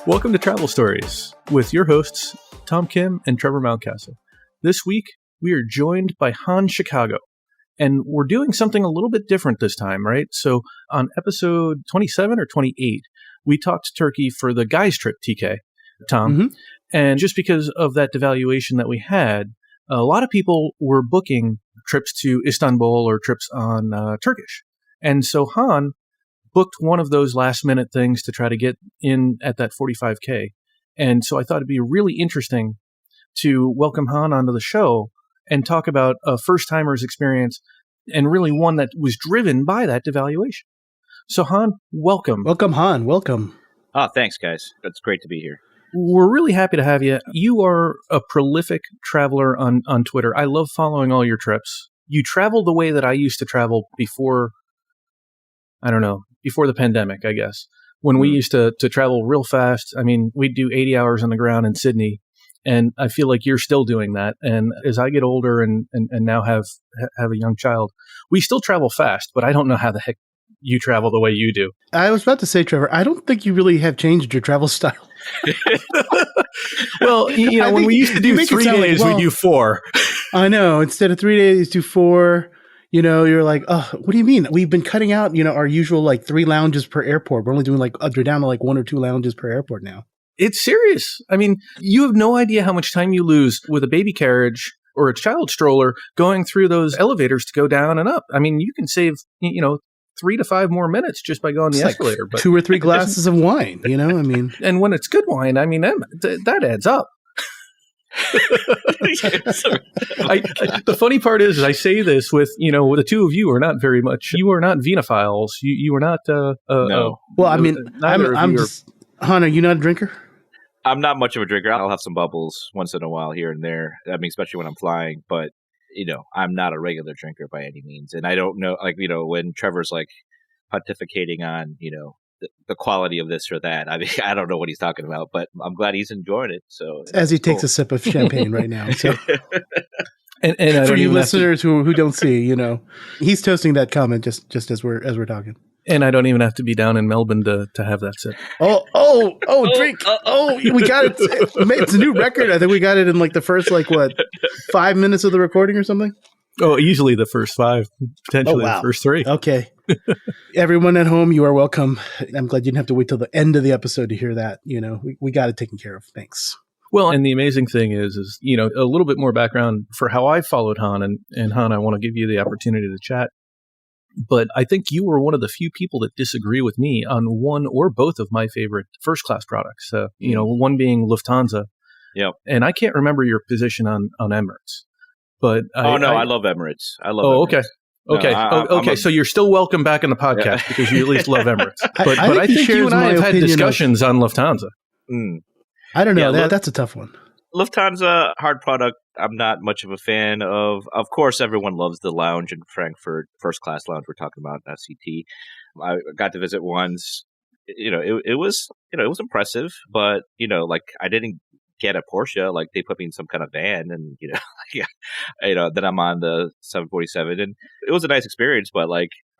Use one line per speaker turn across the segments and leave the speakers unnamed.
Welcome to Travel Stories with your hosts, Tom Kim and Trevor Mountcastle. This week, we are joined by Han Chicago, and we're doing something a little bit different this time, right? So on episode 27 or 28, we talked Turkey for the guys trip, TK, Tom. Mm-hmm. And just because of that devaluation that we had, a lot of people were booking trips to Istanbul or trips on Turkish. And so Han booked one of those last minute things to try to get in at that 45K. And so I thought it'd be really interesting to welcome Han onto the show and talk about a first timer's experience, and really one that was driven by that devaluation. So Han, welcome.
Welcome, Han. Welcome.
Oh, thanks, guys. It's great to be here.
We're really happy to have you. You are a prolific traveler on Twitter. I love following all your trips. You travel the way that I used to travel before the pandemic, I guess, when we used to travel real fast. I mean, we'd do 80 hours on the ground in Sydney, and I feel like you're still doing that. And as I get older and now have a young child, we still travel fast, but I don't know how the heck you travel the way you do.
I was about to say, Trevor, I don't think you really have changed your travel style.
Well, when we used to do 3 days, we do 4.
I know. Instead of 3 days, do 4. You're like, oh, what do you mean? We've been cutting out, our usual 3 lounges per airport. We're only doing they're down to 1 or 2 lounges per airport now.
It's serious. I mean, you have no idea how much time you lose with a baby carriage or a child stroller going through those elevators to go down and up. I mean, you can save, 3 to 5 more minutes just by going the escalator. But
2 or 3 glasses of wine, I mean.
And when it's good wine, I mean, that adds up. The funny part is I say this with, the two of you are not very much, you are not venophiles. You are not,
no.
Well, I mean, I'm just, Han, are you not a drinker?
I'm not much of a drinker. I'll have some bubbles once in a while here and there. I mean, especially when I'm flying, but, I'm not a regular drinker by any means. And I don't know, when Trevor's pontificating on, the quality of this or that. I mean, I don't know what he's talking about, but I'm glad he's enjoying it. So
as he takes a sip of champagne right now. So,
and
for you listeners who don't see, he's toasting that comment just as we're talking.
And I don't even have to be down in Melbourne to have that sip.
Drink. We got it. It's a new record. I think we got it in the first 5 minutes of the recording or something.
Oh, easily the first 5, potentially the first 3.
Okay. Everyone at home, you are welcome. I'm glad you didn't have to wait till the end of the episode to hear that. We got it taken care of. Thanks.
Well, and the amazing thing is, a little bit more background for how I followed Han. And Han, I want to give you the opportunity to chat. But I think you were one of the few people that disagree with me on one or both of my favorite first-class products. One being Lufthansa.
Yep.
And I can't remember your position on Emirates. But
I love Emirates.
Emirates. Okay. Okay. So you're still welcome back in the podcast because you at least love Emirates. But I think you and I have had discussions on Lufthansa.
I don't know. That's a tough one.
Lufthansa, hard product. I'm not much of a fan of. Of course, everyone loves the lounge in Frankfurt, first class lounge. We're talking about FCT. I got to visit once. It was impressive, but I didn't get a Porsche. They put me in some kind of van, and then I'm on the 747, and it was a nice experience. But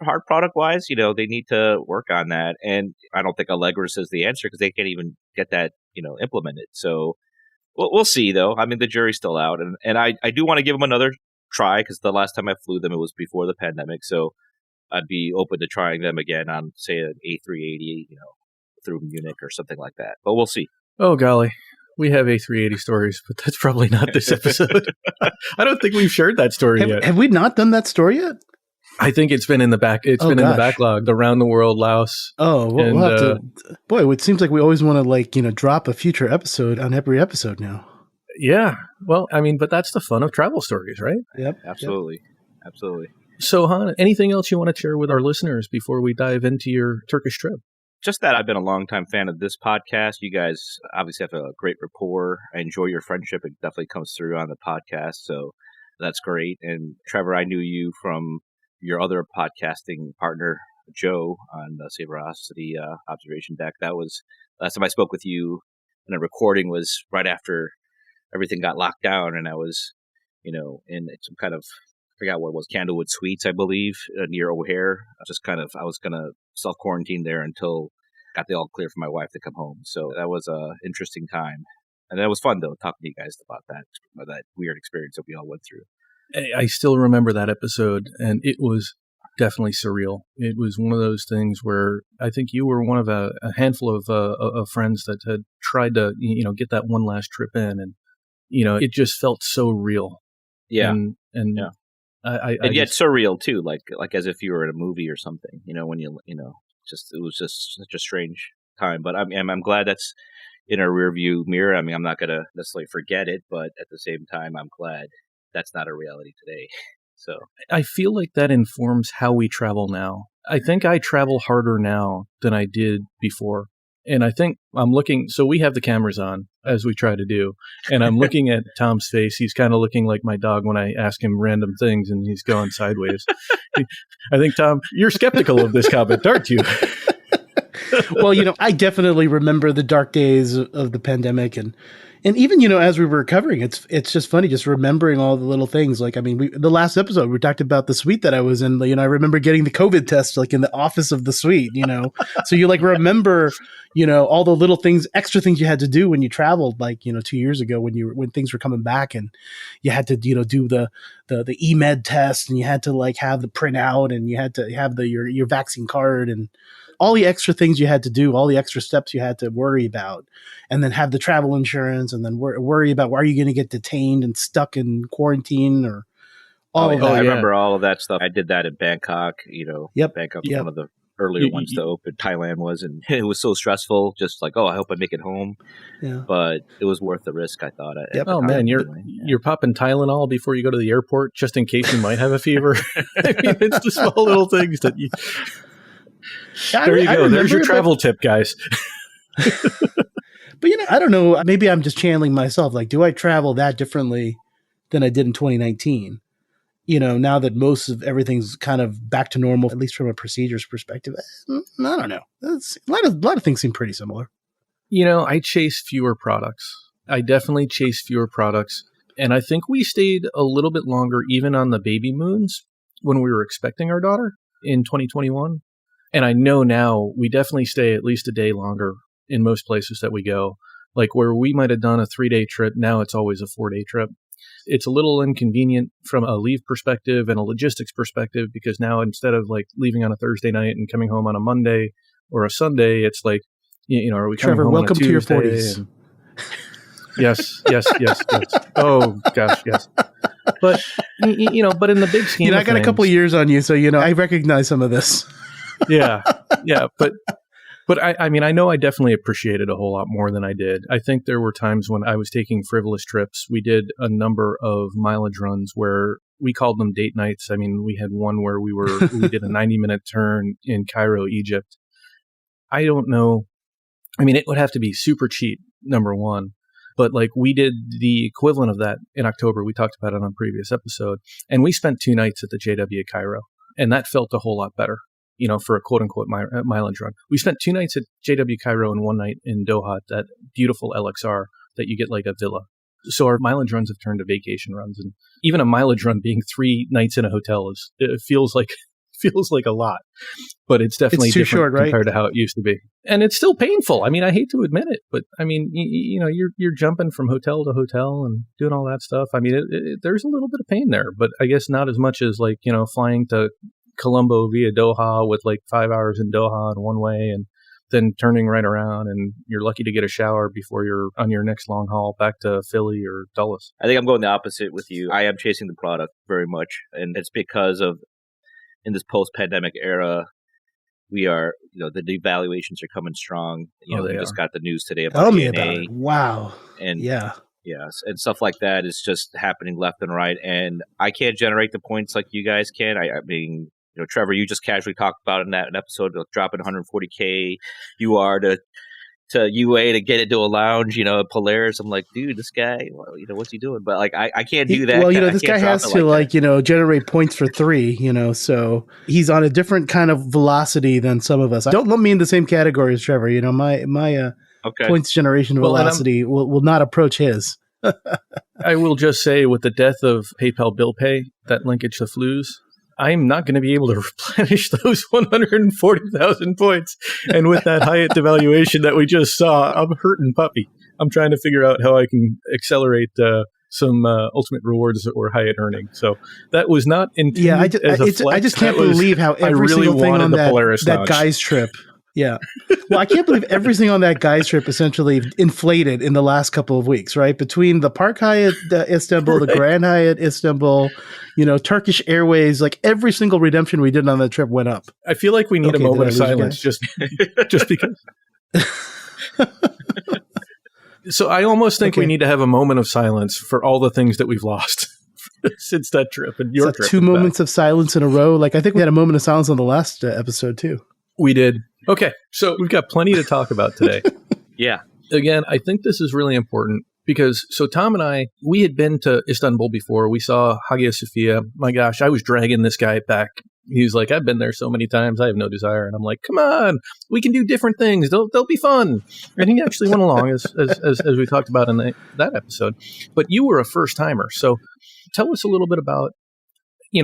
hard product wise, they need to work on that, and I don't think Allegris is the answer because they can't even get that implemented. So we'll see though. I mean, the jury's still out, and I do want to give them another try because the last time I flew them it was before the pandemic, so I'd be open to trying them again on say an A380, through Munich or something like that. But we'll see.
Oh golly. We have A380 stories, but that's probably not this episode. I don't think we've shared that story yet.
Have we not done that story yet?
I think it's been in the back. It's been in the backlog. The Round the World Laos.
Oh, we'll have to. Boy, it seems like we always want to drop a future episode on every episode now.
Yeah. Well, I mean, but that's the fun of travel stories, right?
Yep.
Absolutely. Yep. Absolutely.
So, Han, anything else you want to share with our listeners before we dive into your Turkish trip?
Just that I've been a longtime fan of this podcast. You guys obviously have a great rapport. I enjoy your friendship. It definitely comes through on the podcast. So that's great. And Trevor, I knew you from your other podcasting partner, Joe, on the Saberosity Observation Deck. That was last time I spoke with you, and the recording was right after everything got locked down, and I was, in some kind of, I forgot what it was, Candlewood Suites, I believe, near O'Hare. I was going to self-quarantine there until I got the all clear for my wife to come home. So that was a interesting time. And that was fun, though, talking to you guys about that weird experience that we all went through.
I still remember that episode, and it was definitely surreal. It was one of those things where I think you were one of a handful of friends that had tried to, get that one last trip in, and, it just felt so real.
Yeah.
And
yeah. And yet surreal too, like as if you were in a movie or something. When it was just such a strange time. But I'm glad that's in our rearview mirror. I mean, I'm not gonna necessarily forget it, but at the same time, I'm glad that's not a reality today. So
I feel like that informs how we travel now. I think I travel harder now than I did before. And I think I'm looking, so we have the cameras on, as we try to do, and I'm looking at Tom's face. He's kind of looking like my dog when I ask him random things, and he's going sideways. I think, Tom, you're skeptical of this comment, aren't you?
Well, I definitely remember the dark days of the pandemic, and even, as we were recovering, it's just funny just remembering all the little things. Like, I mean, the last episode, we talked about the suite that I was in. I remember getting the COVID test, like in the office of the suite, so you remember, all the little things, extra things you had to do when you traveled, 2 years ago when things were coming back, and you had to, do the eMed test, and you had to have the printout, and you had to have your vaccine card, and all the extra things you had to do, all the extra steps you had to worry about, and then have the travel insurance, and then worry about, are you going to get detained and stuck in quarantine or all of that.
I remember all of that stuff. I did that in Bangkok,
Yep.
Bangkok was one of the earlier ones to open. Thailand was, and it was so stressful, just like, I hope I make it home.
Yeah.
But it was worth the risk, I thought.
Yep.
Oh, man, you're popping Tylenol before you go to the airport, just in case you might have a fever. I mean, it's the small little things that you... There you go. There's your travel tip, guys.
But, I don't know. Maybe I'm just channeling myself. Like, do I travel that differently than I did in 2019? Now that most of everything's kind of back to normal, at least from a procedures perspective. I don't know. A lot of things seem pretty similar.
I chase fewer products. I definitely chase fewer products. And I think we stayed a little bit longer even on the baby moons when we were expecting our daughter in 2021. And I know now we definitely stay at least a day longer in most places that we go. Like where we might have done a 3-day trip, now it's always a 4-day trip. It's a little inconvenient from a leave perspective and a logistics perspective, because now instead of leaving on a Thursday night and coming home on a Monday or a Sunday, it's like, are we coming
Trevor,
home
welcome
on a Tuesday?
To your 40s.
Yes. Oh gosh, yes. But but in the big scheme,
I got a couple of years on you, so I recognize some of this.
yeah, but I mean, I know I definitely appreciated a whole lot more than I did. I think there were times when I was taking frivolous trips. We did a number of mileage runs where we called them date nights. I mean, we had one where we did a 90-minute turn in Cairo, Egypt. I don't know. I mean, it would have to be super cheap, number one. But we did the equivalent of that in October. We talked about it on a previous episode. And we spent 2 nights at the JW Cairo. And that felt a whole lot better, for a quote-unquote mileage run. We spent 2 nights at JW Cairo and 1 night in Doha, that beautiful LXR that you get like a villa. So our mileage runs have turned to vacation runs. And even a mileage run being 3 nights in a hotel it feels like a lot. But it's definitely
too
different
short, right?
compared to how it used to be. And it's still painful. I mean, I hate to admit it, but I mean, you're jumping from hotel to hotel and doing all that stuff. I mean, there's a little bit of pain there, but I guess not as much as flying to Colombo via Doha with 5 hours in Doha in one way and then turning right around, and you're lucky to get a shower before you're on your next long haul back to Philly or Dulles.
I think I'm going the opposite with you. I am chasing the product very much, and it's because of in this post-pandemic era, we are, the devaluations are coming strong. We just got the news today about
Tell me about it. Wow.
And
yes,
and stuff like that is just happening left and right. And I can't generate the points like you guys can. I mean, Trevor, you just casually talked about in that episode, dropping 140K. You are to UA to get into a lounge, Polaris. I'm like, dude, this guy, what's he doing? But I can't do that.
Well, this guy has to generate points for 3, so he's on a different kind of velocity than some of us. Don't lump me in the same category as Trevor. My points generation velocity will not approach his.
I will just say, with the death of PayPal Bill Pay, that linkage to flus, I'm not going to be able to replenish those 140,000 points. And with that Hyatt devaluation that we just saw, I'm hurting puppy. I'm trying to figure out how I can accelerate some ultimate rewards or Hyatt earning. So that was not intended as a flex.
I just can't believe how every single thing on that guy's trip. Yeah. Well, I can't believe everything on that guy's trip essentially inflated in the last couple of weeks, right? Between the Park Hyatt Istanbul, the Grand Hyatt Istanbul, Turkish Airways, like every single redemption we did on that trip went up.
I feel like we need a moment of silence just because. So I almost think we need to have a moment of silence for all the things that we've lost since that trip and your trip.
2 moments of silence in a row. Like I think we had a moment of silence on the last episode too.
We did. Okay, so we've got plenty to talk about today.
Yeah.
Again, I think this is really important because Tom and I, we had been to Istanbul before. We saw Hagia Sophia. My gosh, I was dragging this guy back. He was like, I've been there so many times. I have no desire. And I'm like, come on, we can do different things. They'll be fun. And he actually went along as we talked about in that episode. But you were a first timer. So tell us a little bit about,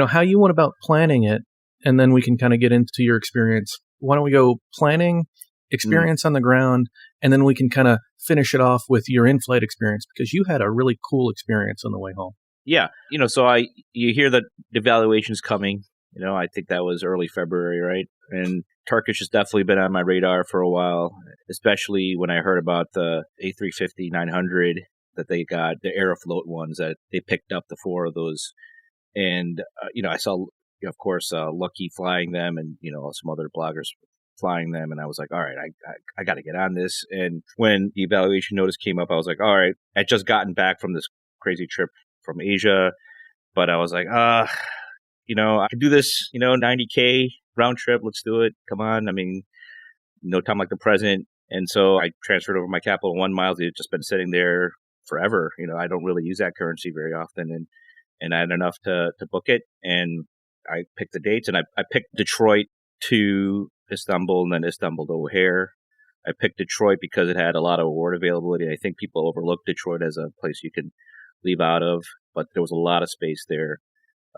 how you went about planning it. And then we can kind of get into your experience. Why don't we go planning, experience on the ground, and then we can kind of finish it off with your in-flight experience because you had a really cool experience on the way home.
Yeah. So you hear that devaluation's coming. I think that was early February, right? And Turkish has definitely been on my radar for a while, especially when I heard about the A350-900 that they got, the Aeroflot ones that they picked up, the 4 of those. And, I saw, of course, Lucky flying them and, some other bloggers flying them. And I was like, all right, I got to get on this. And when the evaluation notice came up, I was like, all right, I'd just gotten back from this crazy trip from Asia. But I was like, I could do this, 90K round trip. Let's do it. Come on. I mean, no time like the present. And so I transferred over my Capital One miles. It had just been sitting there forever. I don't really use that currency very often. And I had enough to book it. And I picked the dates. And I picked Detroit to Istanbul and then Istanbul to O'Hare. I picked Detroit because it had a lot of award availability. I think people overlook Detroit as a place you can leave out of. But there was a lot of space there.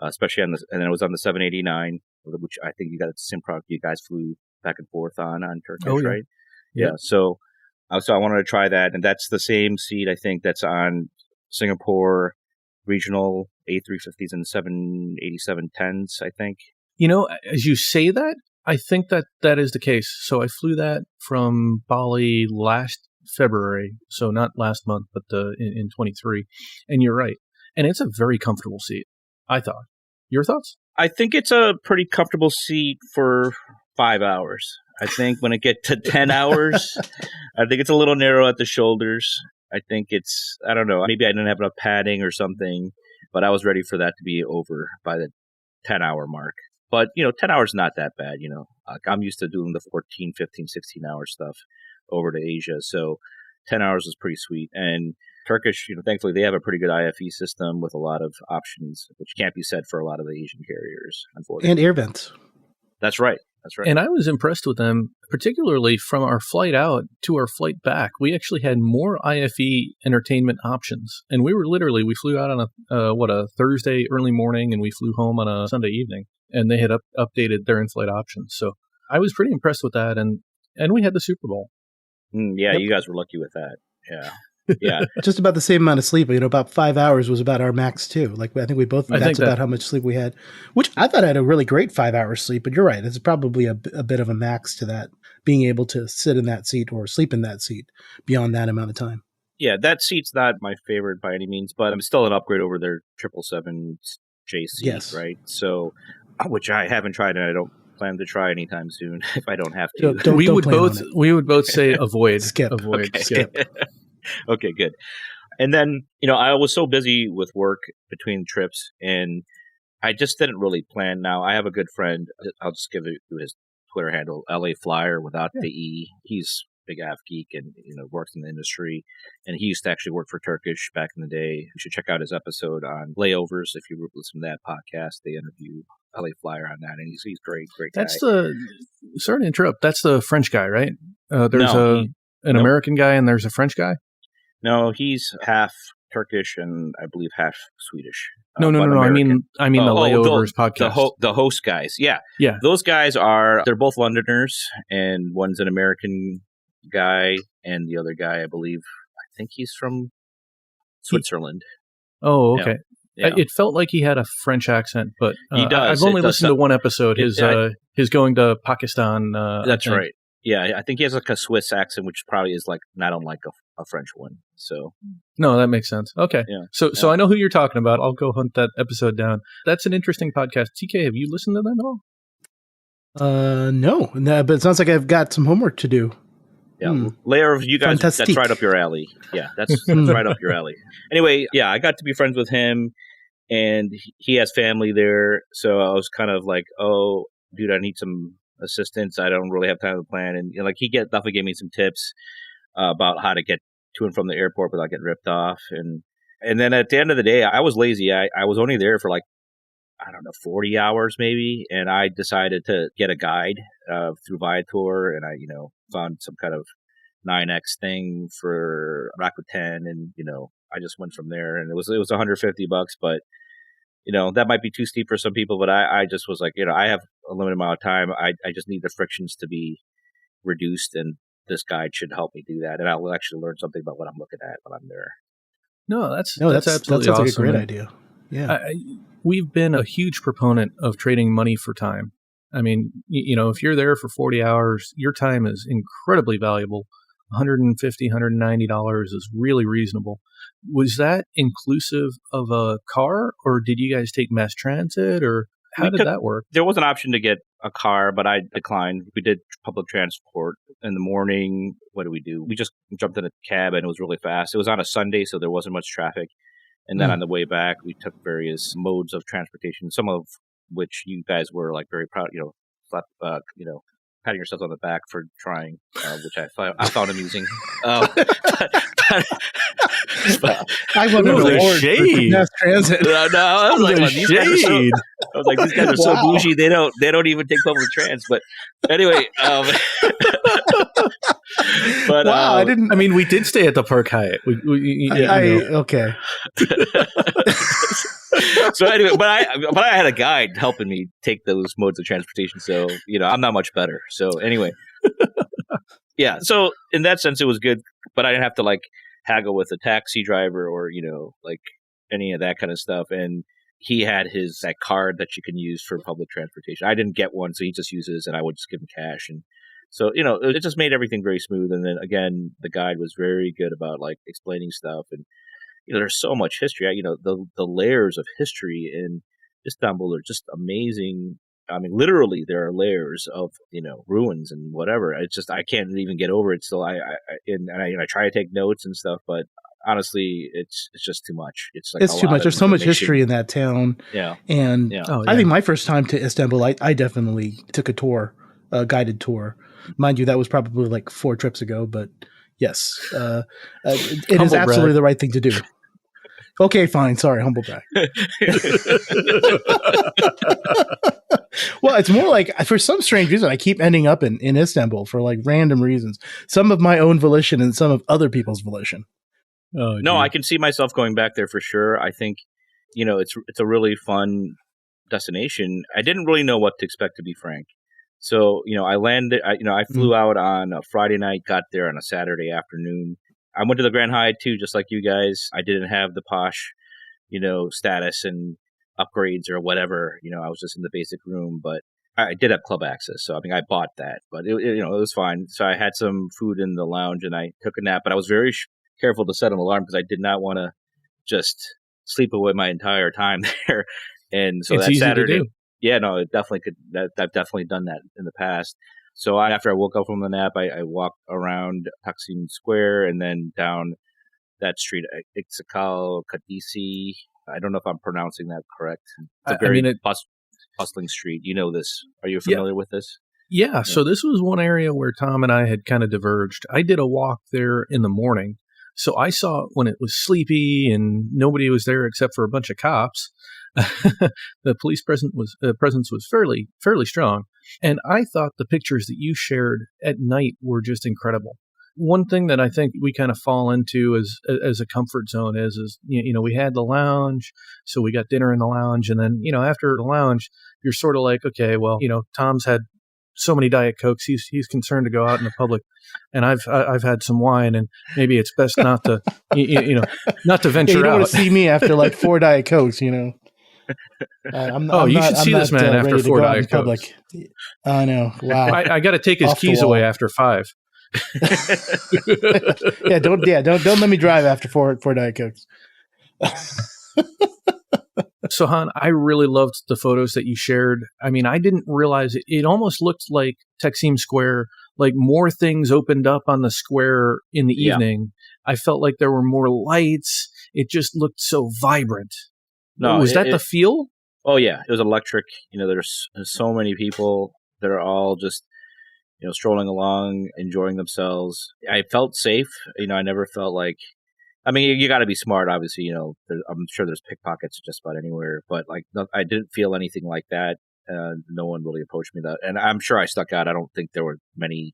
Especially and then it was on the 789, which I think you got the same product you guys flew back and forth on Turkish, right? Yeah. So I wanted to try that, and that's the same seat I think that's on Singapore regional A350s and 787-10s. I think.
As you say that, I think that is the case. So I flew that from Bali last February, so not last month, but in 23, and you're right, and it's a very comfortable seat. I thought. Your thoughts?
I think it's a pretty comfortable seat for 5 hours. I think when it gets to 10 hours, I think it's a little narrow at the shoulders. I think I don't know, maybe I didn't have enough padding or something, but I was ready for that to be over by the 10-hour mark. But, 10 hours is not that bad, Like I'm used to doing the 14, 15, 16-hour stuff over to Asia. So 10 hours was pretty sweet. And Turkish, thankfully, they have a pretty good IFE system with a lot of options, which can't be said for a lot of the Asian carriers, unfortunately.
And air vents.
That's right.
And I was impressed with them, particularly from our flight out to our flight back. We actually had more IFE entertainment options. And we flew out on a Thursday early morning, and we flew home on a Sunday evening. And they had updated their in-flight options. So I was pretty impressed with that. And we had the Super Bowl.
Yeah, You guys were lucky with that. Yeah. Yeah,
just about the same amount of sleep. About 5 hours was about our max too. Like I think we both. That's about how much sleep we had, which I thought I had a really great 5 hours sleep. But you're right; it's probably a bit of a max to that. Being able to sit in that seat or sleep in that seat beyond that amount of time.
Yeah, that seat's not my favorite by any means, but I'm still an upgrade over their 777J seat,
yes.
Right? So, which I haven't tried, and I don't plan to try anytime soon if I don't have to.
We would both say avoid,
skip,
skip.
Okay, good. And then, I was so busy with work between trips, and I just didn't really plan. Now, I have a good friend. I'll just give you his Twitter handle, LA Flyer without the E. He's a big AF geek and, works in the industry. And he used to actually work for Turkish back in the day. You should check out his episode on layovers. If you listen to that podcast, they interview LA Flyer on that. And he's great guy.
Sorry to interrupt. That's the French guy, right? There's an American guy and there's a French guy.
No, he's half Turkish and I believe half Swedish.
No. I mean the Layovers podcast.
The host guys. Yeah.
Yeah.
Those guys they're both Londoners, and one's an American guy, and the other guy, I think he's from Switzerland.
Oh, okay.
Yeah.
It felt like he had a French accent, but
he does.
I've only listened to one episode. His going to Pakistan.
That's right. Yeah, I think he has like a Swiss accent, which probably is like not unlike a French one. So
no, that makes sense. Okay,
yeah.
So I know who you're talking about. I'll go hunt that episode down. That's an interesting podcast. TK, have you listened to them at all?
No, but it sounds like I've got some homework to do.
Yeah, Layer of you guys.
Fantastic.
That's right up your alley. Yeah, that's right up your alley. Anyway, yeah, I got to be friends with him, and he has family there. So I was kind of like, oh, dude, I need some assistance. I don't really have time to plan, and like he definitely gave me some tips about how to get to and from the airport without getting ripped off, and then at the end of the day, I was lazy. I was only there for like, I don't know, 40 hours maybe, and I decided to get a guide through Viator, and I found some kind of 9X thing for Rakuten, and I just went from there, and it was $150, but that might be too steep for some people, but I just was like, I have a limited amount of time. I just need the frictions to be reduced, and this guide should help me do that. And I'll actually learn something about what I'm looking at when I'm there.
No, that's absolutely
like
awesome.
A great idea. Yeah.
We've been a huge proponent of trading money for time. I mean, if you're there for 40 hours, your time is incredibly valuable. $150, $190 is really reasonable. Was that inclusive of a car, or did you guys take mass transit, or how did that work?
There was an option to get a car, but I declined. We did public transport in the morning. What did we do? We just jumped in a cab, and it was really fast. It was on a Sunday, so there wasn't much traffic. And then on the way back, we took various modes of transportation, some of which you guys were like very proud, patting yourselves on the back for trying, which I found amusing.
But I won an award for mass transit.
No, I was like, these guys are so bougie. They don't even take public trans. But anyway, but
wow, I didn't.
I mean, we did stay at the Park Hyatt.
Okay.
So anyway, but I had a guide helping me take those modes of transportation. So I'm not much better. So anyway, yeah. So in that sense, it was good, but I didn't have to like haggle with a taxi driver or like any of that kind of stuff. And he had that card that you can use for public transportation. I didn't get one, so he just uses, and I would just give him cash. And so it just made everything very smooth. And then again, the guide was very good about like explaining stuff, and there's so much history. The layers of history in Istanbul are just amazing. I mean, literally, there are layers of ruins and whatever. It's just I can't even get over it. Still, I try to take notes and stuff, but honestly, it's just too much. It's
too much. There's so much history in that town.
Yeah,
and I think my first time to Istanbul, I definitely took a tour, a guided tour. Mind you, that was probably like 4 trips ago, but yes, it is absolutely the right thing to do. Okay, fine. Sorry, humble brag. Well, it's more like for some strange reason, I keep ending up in Istanbul for like random reasons. Some of my own volition and some of other people's volition.
Oh,
no, I can see myself going back there for sure. I think, it's a really fun destination. I didn't really know what to expect, to be frank. So, I landed, I flew out on a Friday night, got there on a Saturday afternoon. I went to the Grand Hyatt too, just like you guys. I didn't have the posh, status and upgrades or whatever. I was just in the basic room, but I did have club access. So, I bought that, but it was fine. So I had some food in the lounge and I took a nap, but I was very careful to set an alarm because I did not want to just sleep away my entire time there. And so that Saturday, yeah, no, it definitely could. I've definitely done that in the past. So after I woke up from the nap, I walked around Taksim Square and then down that street, Istiklal Kadisi. I don't know if I'm pronouncing that correct. It's a very bustling street. You know this. Are you familiar with this?
Yeah. So this was one area where Tom and I had kind of diverged. I did a walk there in the morning. So I saw it when it was sleepy and nobody was there except for a bunch of cops. The police presence was fairly strong. And I thought the pictures that you shared at night were just incredible. one thing that I think we kind of fall into as a comfort zone is we had the lounge, so we got dinner in the lounge, and then after the lounge, you're sort of like, okay, well, Tom's had so many Diet Cokes, he's concerned to go out in the public, and I've had some wine, and maybe it's best not to not to venture out.
You don't want to see me after like 4 Diet Cokes, I'm
you should see this man after 4 Diet Cokes.
I know. Wow.
I got to take his keys away after 5.
Don't let me drive after 4 Diet Cokes.
So, Han, I really loved the photos that you shared. I mean, I didn't realize it almost looked like Taksim Square, like more things opened up on the square in the evening. I felt like there were more lights. It just looked so vibrant.
No,
was that the feel?
Oh, yeah. It was electric. There's so many people that are all just, strolling along, enjoying themselves. I felt safe. I never felt like, I mean, you got to be smart, obviously. I'm sure there's pickpockets just about anywhere, but like, I didn't feel anything like that. No one really approached me that, and I'm sure I stuck out. I don't think there were many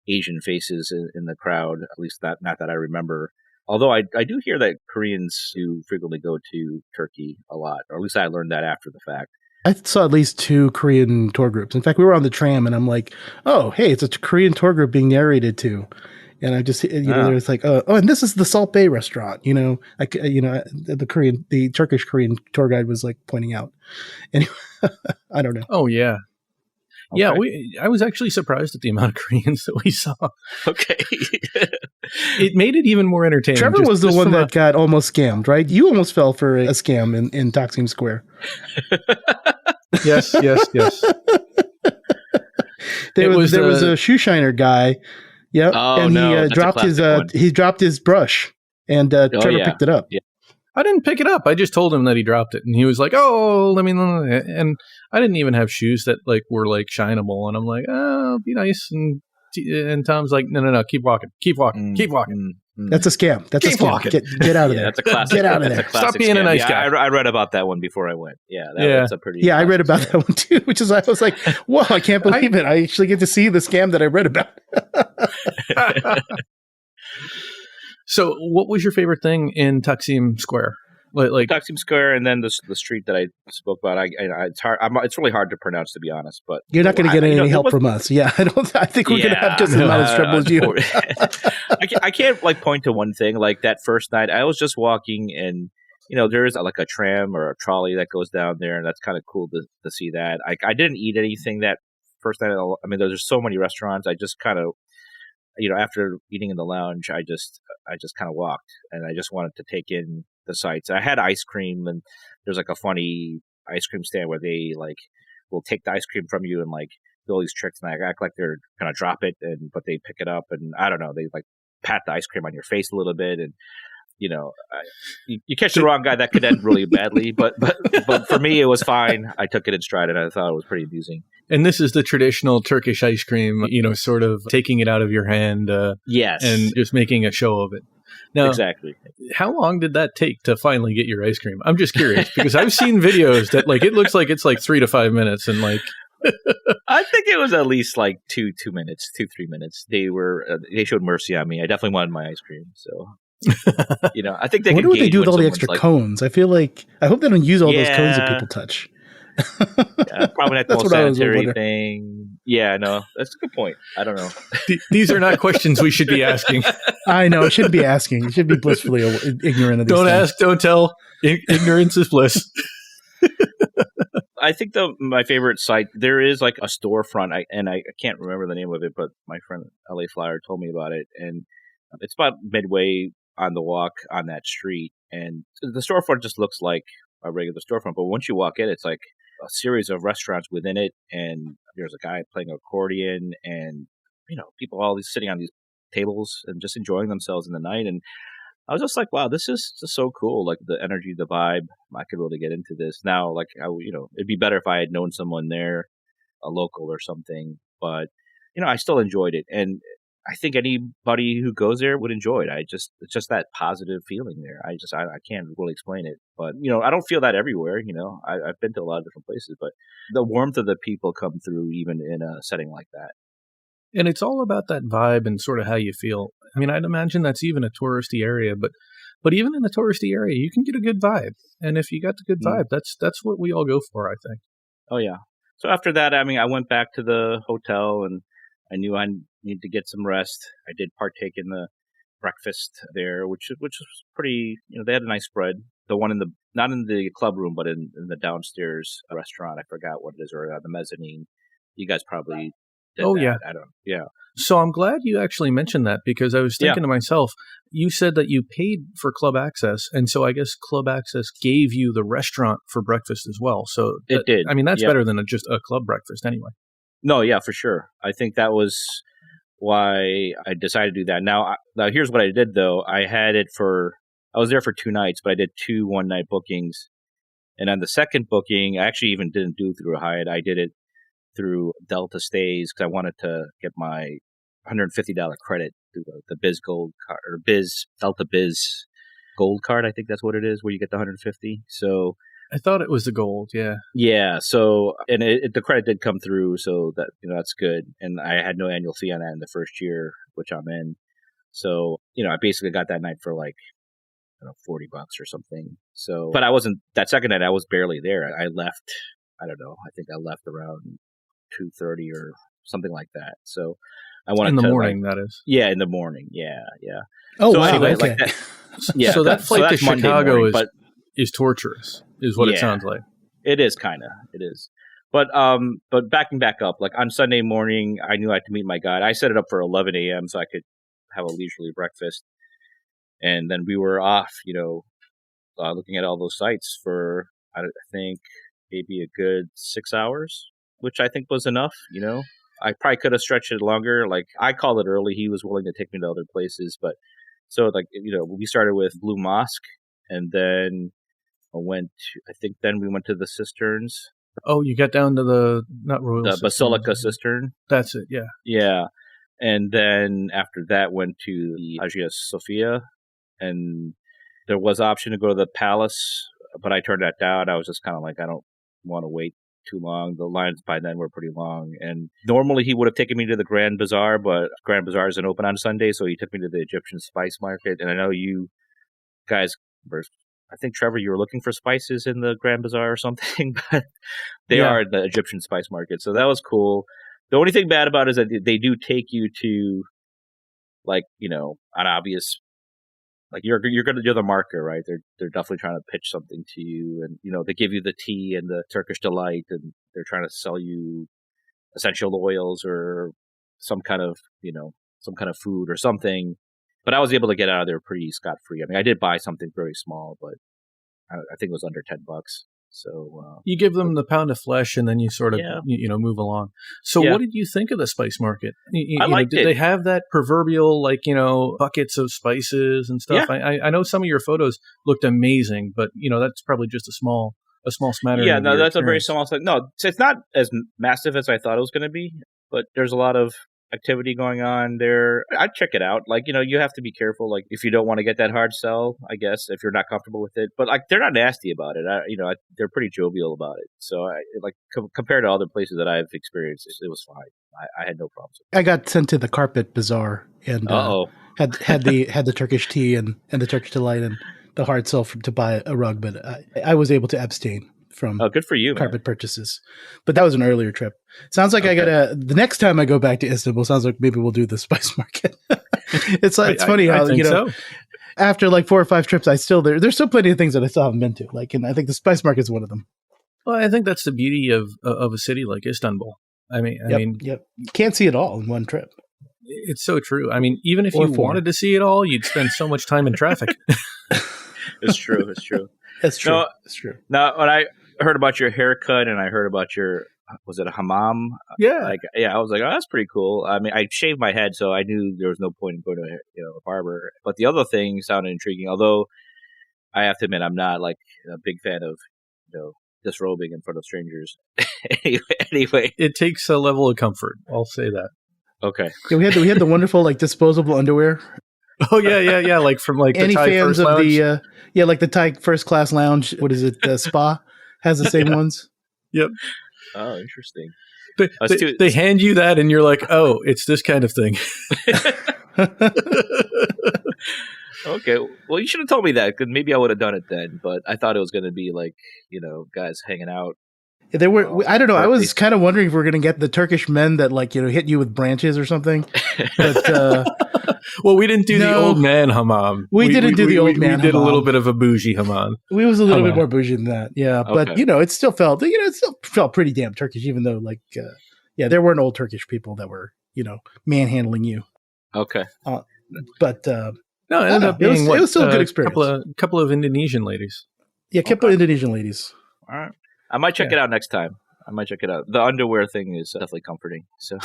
Asian faces in the crowd, at least not that I remember. Although I do hear that Koreans do frequently go to Turkey a lot, or at least I learned that after the fact.
I saw at least 2 Korean tour groups. In fact, we were on the tram, and I'm like, "Oh, hey, it's a Korean tour group being narrated to." And I just, there's like, oh, and this is the Salt Bay restaurant, the Turkish Korean tour guide was like pointing out. Anyway, I don't know.
Oh yeah. Okay. Yeah. I was actually surprised at the amount of Koreans that we saw.
Okay.
It made it even more entertaining.
Trevor was the one that got almost scammed, right? You almost fell for a scam in Taksim Square.
Yes.
There was a shoe shiner guy. Yep.
Oh,
and
no,
he dropped his brush, and Trevor picked it up.
Yeah.
I didn't pick it up. I just told him that he dropped it, and he was like, "Oh, let me." And I didn't even have shoes that like were like shinable, and I'm like, "Oh, be nice." And Tom's like, "No, keep walking.
That's a scam. That's a scam. Get out of there.
That's a classic.
Get out of there.
Stop being
scam.
a nice guy.
I read about that one before I went. That's a pretty.
Yeah, I read about that one too, which is I was like, "Whoa, I can't believe it! I actually get to see the scam that I read about."
So,
what was your favorite thing in Taksim Square? Like
Taksim Square, and then the street that I spoke about. It's hard. It's really hard to pronounce, to be honest. But
you're not going to get any help from us. Yeah, I think we're going to have just as much trouble as you.
I can't like point to one thing. Like that first night, I was just walking, and there is like a tram or a trolley that goes down there, and that's kind of cool to see that. I didn't eat anything that first night. I mean, there's so many restaurants. I just kind of, after eating in the lounge, I just kind of walked, and I just wanted to take in the sights. I had ice cream, and there's like a funny ice cream stand where they like will take the ice cream from you and like do all these tricks, and I act like they're gonna drop it, but they pick it up, and I don't know, they like pat the ice cream on your face a little bit, and you catch the wrong guy, that could end really badly. But for me, it was fine. I took it in stride, and I thought it was pretty amusing.
And this is the traditional Turkish ice cream, sort of taking it out of your hand,
yes,
and just making a show of it. Now,
exactly.
How long did that take to finally get your ice cream? I'm just curious because I've seen videos that like it looks like it's like 3 to 5 minutes, and like
I think it was at least like 3 minutes. They showed mercy on me. I definitely wanted my ice cream, so. I think they. I
wonder what they do with all the extra cones. I feel like I hope they don't use all those cones that people touch.
Probably not the most sanitary thing. Yeah, no, that's a good point. I don't know.
These are not questions we should be asking.
I know, shouldn't be asking. You should be blissfully ignorant of these
Don't
things.
ask, don't tell. Ignorance is bliss.
I think my favorite site, there is like a storefront, I can't remember the name of it, but my friend LA Flyer told me about it, and it's about midway on the walk on that street, and the storefront just looks like a regular storefront, but once you walk in, it's like a series of restaurants within it, and there's a guy playing accordion, and people all sitting on these tables and just enjoying themselves in the night. And I was just like, wow, this is just so cool. Like the energy, the vibe. I could really get into this now. Like, it'd be better if I had known someone there, a local or something. But I still enjoyed it, and I think anybody who goes there would enjoy it. It's just that positive feeling there. I can't really explain it, but I don't feel that everywhere. I've been to a lot of different places, but the warmth of the people come through even in a setting like that.
And it's all about that vibe and sort of how you feel. I mean, I'd imagine that's even a touristy area, but even in the touristy area, you can get a good vibe. And if you got the good vibe, that's what we all go for, I think.
Oh, yeah. So after that, I mean, I went back to the hotel and I knew I needed to get some rest. I did partake in the breakfast there, which was pretty, they had a nice spread. The one not in the club room, but in the downstairs restaurant. I forgot what it is, or the mezzanine. You guys probably did that.
Yeah.
I don't, yeah.
So I'm glad you actually mentioned that, because I was thinking to myself, you said that you paid for club access. And so I guess club access gave you the restaurant for breakfast as well. So
it did.
I mean, that's better than just a club breakfast anyway.
No, yeah, for sure. I think that was why I decided to do that. Now here's what I did, though. I was there for 2 nights, but I did 2 one-night bookings. And on the second booking, I actually even didn't do it through Hyatt. I did it through Delta Stays because I wanted to get my $150 credit through the Biz Gold card, or Delta Biz Gold card. I think that's what it is, where you get the 150. So
I thought it was the gold. Yeah.
Yeah. So, and the credit did come through, so that, that's good. And I had no annual fee on that in the first year, which I'm in. So, I basically got that night for like, $40 or something. So, but that second night, I was barely there. I left, I don't know, I think I left around 2:30 or something like that. So I wanted
in the morning, that is.
Yeah, in the morning. Yeah.
Oh,
so
wow.
Anyway,
okay.
like that, yeah.
So that flight to Chicago
morning,
is torturous, is what it sounds like.
It is kind of. It is. But backing back up, like on Sunday morning, I knew I had to meet my guide. I set it up for 11 a.m. so I could have a leisurely breakfast. And then we were off, looking at all those sites for, I think, maybe a good 6 hours, which I think was enough, I probably could have stretched it longer. Like, I called it early. He was willing to take me to other places. But so, like, we started with Blue Mosque, and then we went to the Cisterns.
Oh, you got down to the
Basilica Cistern.
That's it, yeah.
Yeah. And then after that, went to the Hagia Sophia. And there was option to go to the palace, but I turned that down. I was just kind of like, I don't want to wait too long. The lines by then were pretty long. And normally he would have taken me to the Grand Bazaar, but Grand Bazaar isn't open on Sunday, so he took me to the Egyptian spice market. And I know you guys I think, Trevor, you were looking for spices in the Grand Bazaar or something, but they are in the Egyptian spice market. So that was cool. The only thing bad about it is that they do take you to, like, an obvious, like, you're the marker, right? They're definitely trying to pitch something to you, and they give you the tea and the Turkish delight, and they're trying to sell you essential oils or some kind of food or something. But I was able to get out of there pretty scot free. I mean, I did buy something very small, but I think it was under $10. So
you give them the pound of flesh, and then you sort of move along. So what did you think of the spice market?
I liked it.
Did they have that proverbial buckets of spices and stuff?
Yeah.
I know some of your photos looked amazing, but that's probably just a small smattering.
Yeah, no, that's
experience.
a very small thing. No, it's not as massive as I thought it was going to be, but there's a lot of activity going on there. I'd check it out. Like, you have to be careful. Like, if you don't want to get that hard sell, I guess, if you're not comfortable with it. But, like, they're not nasty about it. They're pretty jovial about it. So, compared to other places that I've experienced, it was fine. I had no problems.
I got sent to the carpet bazaar and had the Turkish tea and the Turkish delight and the hard sell to buy a rug, but I was able to abstain from
good for you,
carpet purchases. But that was an earlier trip. Sounds like the next time I go back to Istanbul, sounds like maybe we'll do the spice market. It's funny how,
so.
After like 4 or 5 trips, there's still plenty of things that I still haven't been to. Like, and I think the spice market is one of them.
Well, I think that's the beauty of a city like Istanbul. I mean,
you can't see it all in one trip.
It's so true. I mean, even if you wanted to see it all, you'd spend so much time in traffic.
It's true. It's true.
It's true. It's true.
Now, when I heard about your haircut and I heard about was it a hammam?
Yeah.
I was like, oh, that's pretty cool. I mean, I shaved my head, so I knew there was no point in going to a barber. But the other thing sounded intriguing, although I have to admit I'm not like a big fan of disrobing in front of strangers. Anyway,
it takes a level of comfort. I'll say that.
Okay.
Yeah, we had the wonderful disposable underwear.
Oh yeah. Like from the
any
Thai
fans
First
of
Lounge?
like the Thai first class lounge. What is it? Spa has the same ones.
Yep.
Oh, interesting.
They hand you that and you're like, oh, it's this kind of thing.
Okay. Well, you should have told me that, because maybe I would have done it then. But I thought it was going to be like, guys hanging out.
There were, I don't know. I was
birthdays.
kind of wondering if we're going to get the Turkish men that hit you with branches or something. But
well, we didn't do the
No.
old man hammam.
We didn't do the old man
We did a little
hammam.
bit of a bougie hammam.
we was a little bit
Okay.
more bougie than that. Yeah. But,
Okay.
it still felt, pretty damn Turkish, even though there weren't old Turkish people that were, manhandling you.
Okay.
But
No, it ended up
it was-
being
it was still a good experience.
Couple of Indonesian ladies.
yeah, couple Indonesian ladies.
All right. I might check it out next time. I might check it out. The underwear thing is definitely comforting. So.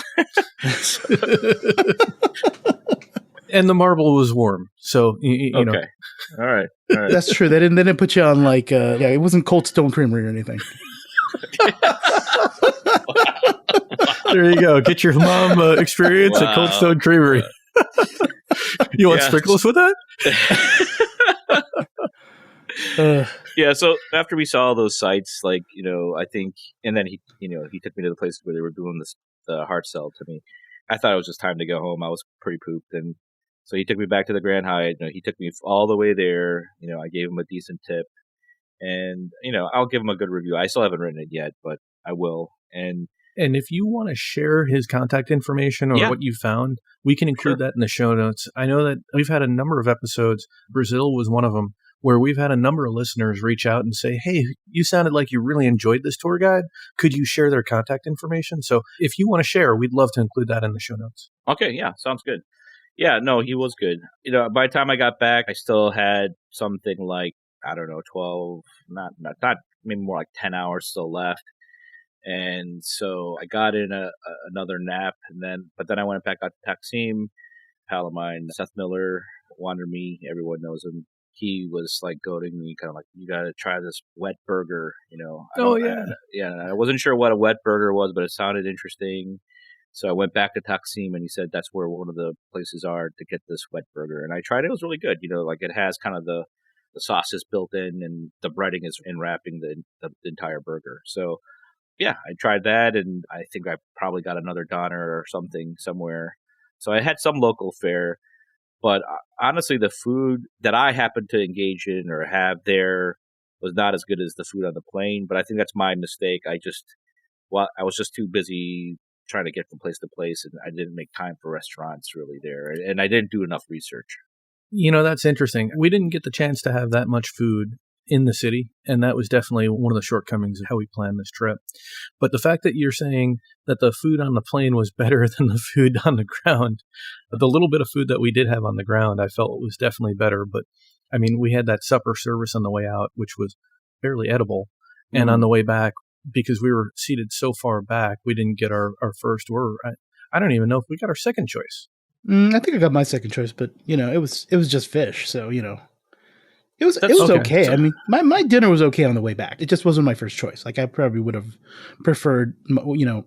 And the marble was warm, so you know.
Okay. All right. All right.
That's true. They didn't put you on it wasn't Cold Stone Creamery or anything.
There you go. Get your mom experience at Cold
Wow.
Stone Creamery. You want
Yeah.
sprinkles with that?
Yeah, so after we saw those sites, I think, and then he took me to the place where they were doing the heart cell to me. I thought it was just time to go home. I was pretty pooped, and so he took me back to the Grand Hyatt. He took me all the way there. I gave him a decent tip, and I'll give him a good review. I still haven't written it yet, but I will. And
if you want to share his contact information or what you found, we can include that in the show notes. I know that we've had a number of episodes. Brazil was one of them, where we've had a number of listeners reach out and say, hey, you sounded like you really enjoyed this tour guide. Could you share their contact information? So if you want to share, we'd love to include that in the show notes.
Okay, yeah, sounds good. Yeah, no, he was good. By the time I got back, I still had something like, I don't know, 12, not maybe more like 10 hours still left. And so I got in another nap, but then I went back out to Taksim. Pal of mine, Seth Miller, Wander Me, everyone knows him. He was goading me, kind of like, you got to try this wet burger, I wasn't sure what a wet burger was, but it sounded interesting. So I went back to Taksim, and he said that's where one of the places are to get this wet burger. And I tried it. It was really good. It has kind of the sauces built in, and the breading is enwrapping the entire burger. So yeah, I tried that, and I think I probably got another doner or something somewhere. So I had some local fare. But honestly, the food that I happened to engage in or have there was not as good as the food on the plane. But I think that's my mistake. I was just too busy trying to get from place to place, and I didn't make time for restaurants really there. And I didn't do enough research.
That's interesting. We didn't get the chance to have that much food in the city, and that was definitely one of the shortcomings of how we planned this trip. But the fact that you're saying that the food on the plane was better than the food on the ground, the little bit of food that we did have on the ground, I felt was definitely better. But I mean, we had that supper service on the way out, which was barely edible. And on the way back, because we were seated so far back, we didn't get our first order. I don't even know if we got our second choice.
I think I got my second choice, but it was just fish. So, it was
okay.
okay. I mean, my dinner was okay on the way back. It just wasn't my first choice. I probably would have preferred,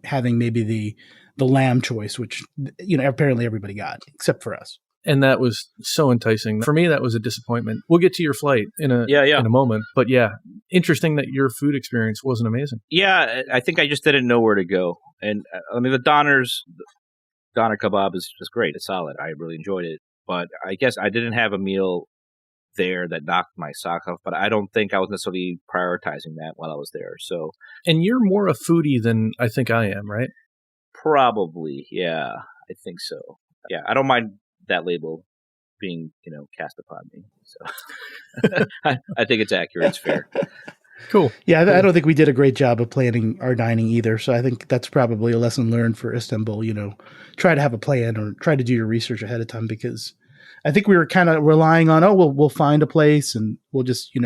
having maybe the lamb choice, which, apparently everybody got except for us.
And that was so enticing. For me, that was a disappointment. We'll get to your flight in a moment. But yeah, interesting that your food experience wasn't amazing.
Yeah, I think I just didn't know where to go. And I mean, the doner kebab is just great. It's solid. I really enjoyed it. But I guess I didn't have a meal there that knocked my socks off. But I don't think I was necessarily prioritizing that while I was there. So,
and you're more a foodie than I think I am, right?
Probably, yeah. I think so. Yeah, I don't mind that label being, cast upon me. So I think it's accurate. It's fair.
Cool.
Yeah, I don't think we did a great job of planning our dining either. So I think that's probably a lesson learned for Istanbul. Try to have a plan or try to do your research ahead of time, because I think we were kind of relying on, we'll find a place and we'll just,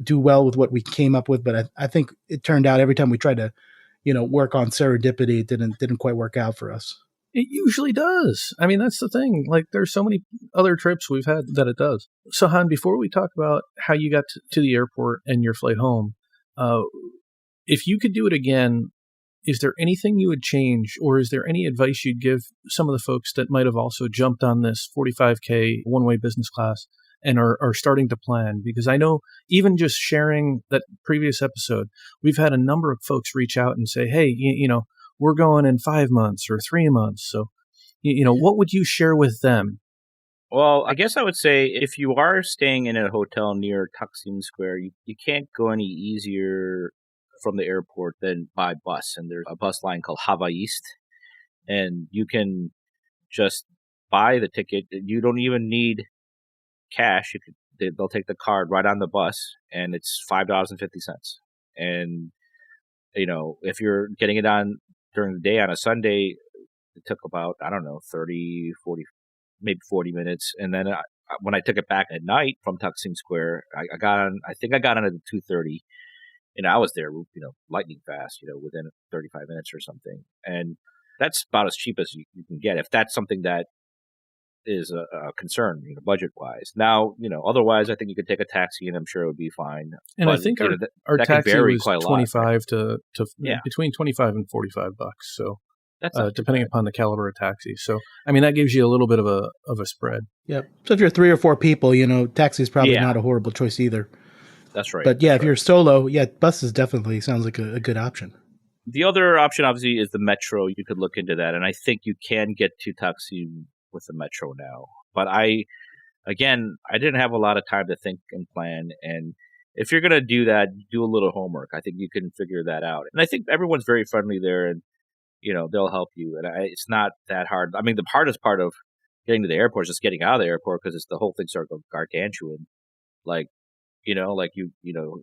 do well with what we came up with. But I think it turned out every time we tried to, work on serendipity, it didn't quite work out for us.
It usually does. I mean, that's the thing. There's so many other trips we've had that it does. So, Han, before we talk about how you got to the airport and your flight home, if you could do it again, is there anything you would change, or is there any advice you'd give some of the folks that might have also jumped on this 45K one-way business class and are starting to plan? Because I know even just sharing that previous episode, we've had a number of folks reach out and say, hey, we're going in 5 months or 3 months. So, what would you share with them?
Well, I guess I would say if you are staying in a hotel near Taksim Square, you can't go any easier from the airport than by bus. And there's a bus line called Hava East, and you can just buy the ticket. You don't even need cash. They'll take the card right on the bus, and it's $5.50. And if you're getting it on during the day on a Sunday, it took about 30, 40, maybe 40 minutes. And then when I took it back at night from Taksim Square, I got on. I think I got on at 2:30, and I was there, lightning fast, within 35 minutes or something. And that's about as cheap as you can get if that's something that is a concern, budget wise. Now, otherwise, I think you could take a taxi, and I'm sure it would be fine.
And
but,
I think our
that
taxi
vary
was
quite a lot,
25
right?
to between 25 and $45. So
that's
depending upon the caliber of taxi. So I mean, that gives you a little bit of a spread.
Yep. So if you're 3 or 4 people, taxi is probably not a horrible choice either.
That's right.
But if you're solo, buses definitely sounds like a good option.
The other option, obviously, is the metro. You could look into that, and I think you can get to Taksim with the metro now. But I didn't have a lot of time to think and plan. And if you're going to do that, do a little homework. I think you can figure that out. And I think everyone's very friendly there, and they'll help you. And it's not that hard. I mean, the hardest part of getting to the airport is just getting out of the airport, because it's the whole thing sort of gargantuan.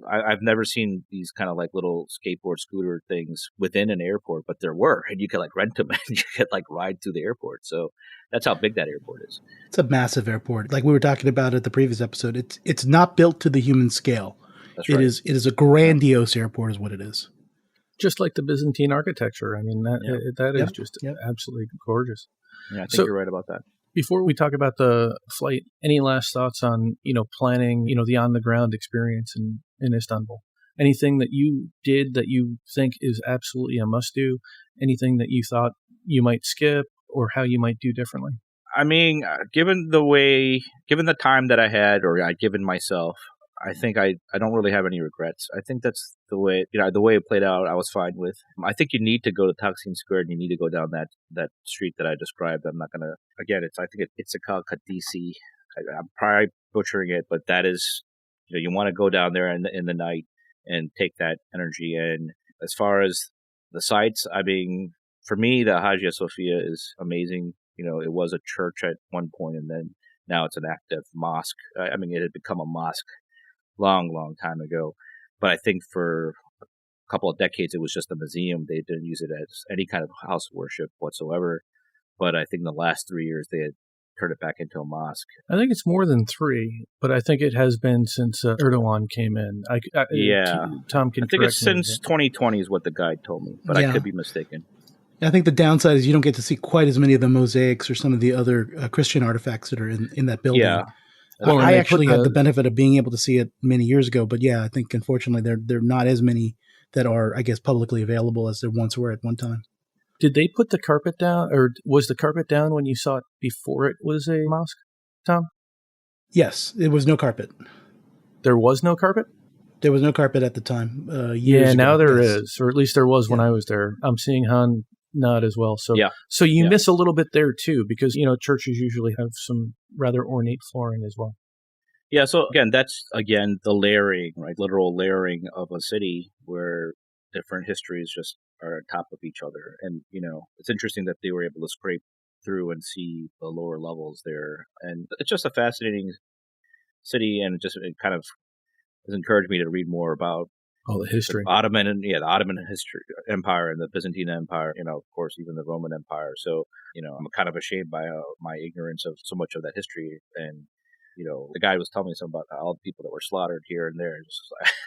I've never seen these kind of like little skateboard scooter things within an airport, but there were, and you could rent them and you could ride through the airport. So that's how big that airport is.
It's a massive airport. Like we were talking about at the previous episode, it's not built to the human scale.
That's right.
It is a grandiose airport is what it is.
Just like the Byzantine architecture. I mean, that is just absolutely gorgeous.
Yeah, I think you're right about that.
Before we talk about the flight, any last thoughts on, planning, the on-the-ground experience in Istanbul? Anything that you did that you think is absolutely a must-do? Anything that you thought you might skip or how you might do differently?
I mean, given the time that I had or I'd given myself, I think I don't really have any regrets. I think that's the way, the way it played out, I was fine with. I think you need to go to Taksim Square and you need to go down that street that I described. I'm not going to, again, I think it's called Kadisi. I'm probably butchering it, but that is, you want to go down there in the night and take that energy. And as far as the sites, I mean, for me, the Hagia Sophia is amazing. It was a church at one point, and then now it's an active mosque. I mean, it had become a mosque long time ago, but I think for a couple of decades it was just a museum. They didn't use it as any kind of house of worship whatsoever, but I think in the last 3 years they had turned it back into a mosque.
I think it's more than 3, but I think it has been since Erdogan came in. Tom can
I think it's since 2020 is what the guide told me, but I could be mistaken.
I think the downside is you don't get to see quite as many of the mosaics or some of the other Christian artifacts that are in that building.
Yeah.
Well, I actually had the benefit of being able to see it many years ago, but I think unfortunately there are not as many that are, I guess, publicly available as there once were at one time.
Did they put the carpet down, or was the carpet down when you saw it before it was a mosque, Tom?
Yes, it was no carpet.
There was no carpet?
There was no carpet at the time.
Now there is, or at least there was when I was there. I'm seeing Han nod as well. So you miss a little bit there too, because churches usually have some rather ornate flooring as well.
Yeah, so that's the layering, right? Literal layering of a city where different histories just are on top of each other. And, it's interesting that they were able to scrape through and see the lower levels there. And it's just a fascinating city, and it kind of has encouraged me to read more about
all the history.
The Ottoman history, Empire, and the Byzantine Empire, of course, even the Roman Empire. So, I'm kind of ashamed by my ignorance of so much of that history. And, the guy was telling me something about all the people that were slaughtered here and there.